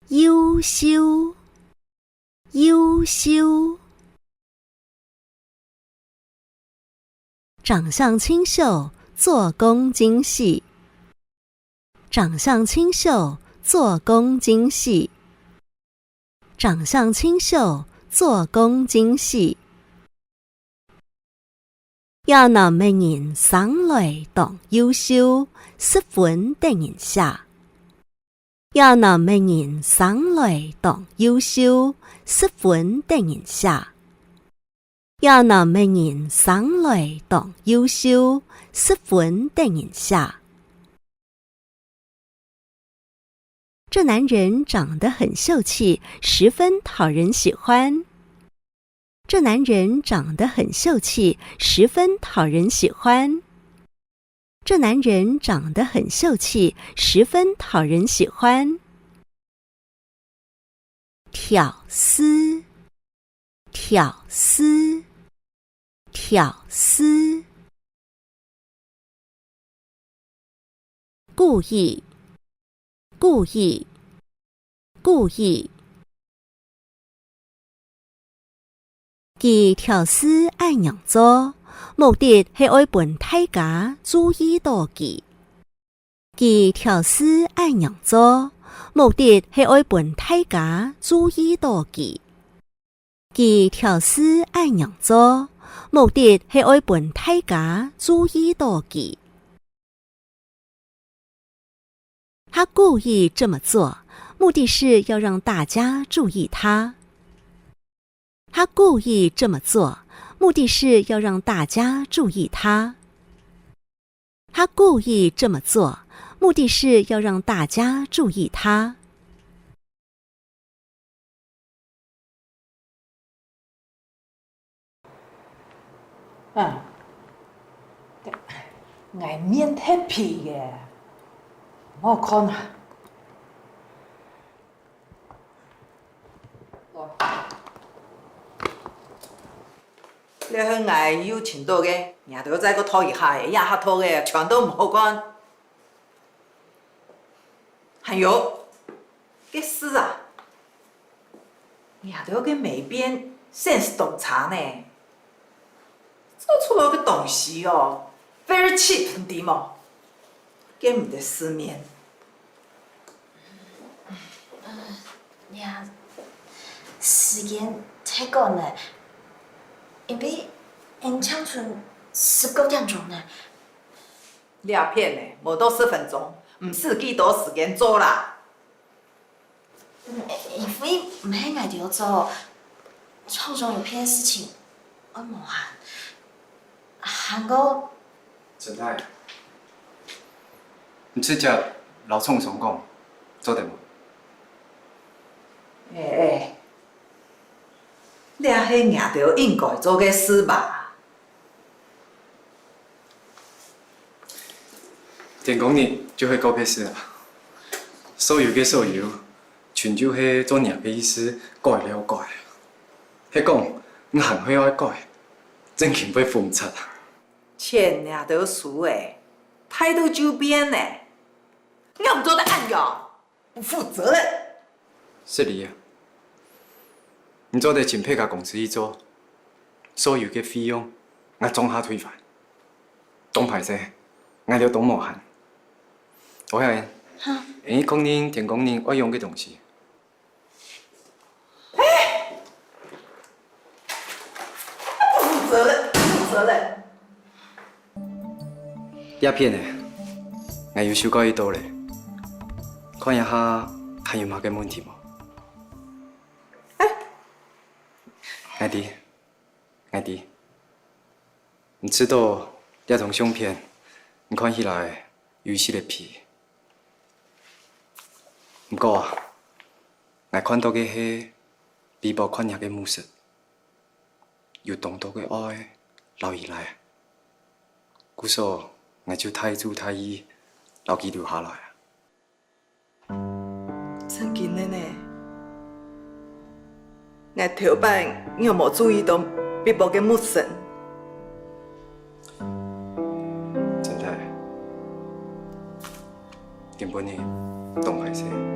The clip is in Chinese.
优秀，优秀。长相清秀，做工精细。长相清秀，做工精细。长相清秀，做工精细。有那么人生來當優秀，10分得人下。有那麼人生來當優秀，10分得人下。有那麼人生來當優秀，10分得人下。这男人长得很秀气，十分讨人喜欢。这男人长得很秀气，十分讨人喜欢。这男人长得很秀气，十分讨人喜欢。挑丝，挑丝，挑丝。故意，故意，故意。佢挑絲愛釀做，目的係愛本大家注意到佢。佢挑絲愛釀做，目的係愛本大家注意到佢。佢挑絲愛釀做，目的係愛本大家注意到佢。他故意這麼做，目的是要讓大家注意他。他故意這麼做，目的是要讓大家注意他。他故意這麼做，目的是要讓大家注意他。我面太皮嘅，我看啊。你去外有錢到嘅，人都在個拖一下嘅，一下拖嘅，全都唔好講。還有，這事啊，人都個美編先是洞察呢，做出來個東西哦，very cheap 啲嘛，這唔得市面。呀，時間太趕了。因為演唱村19點鐘呢。兩片呢，冇到10分鐘，唔是幾多時間做啦。因為唔係我哋要做，廠中有片事情，我冇閒。韓國。陳太，唔出只老創想講，做得冇？你係硬到應該做嘅事吧？電工呢就係告別事啦，所有嘅所有，全就係做人嘅意思改了改，係講唔行去愛改，真係被封殺。錢硬到輸誒，態度就變呢，你唔做得按樣，不負責任。是你啊！你做得請配家公司去做，所有嘅費用我綜合退返。東排勢，我就懂無限。我係，你講你電工人愛用嘅東西。不負責任，不負責任。鴉片呢，我要修改一道咧，看一下還有乜嘅問題冇？艾迪，你知道這張相片，你看起來有些個皮。不過啊，我看到嘅係比較寬闊嘅模式，有動到嘅愛留以來，故所我就太祖太意留佢留下來。真緊的呢。我頭擺有冇注意到筆報嘅目神？真係，根本呢，動係先。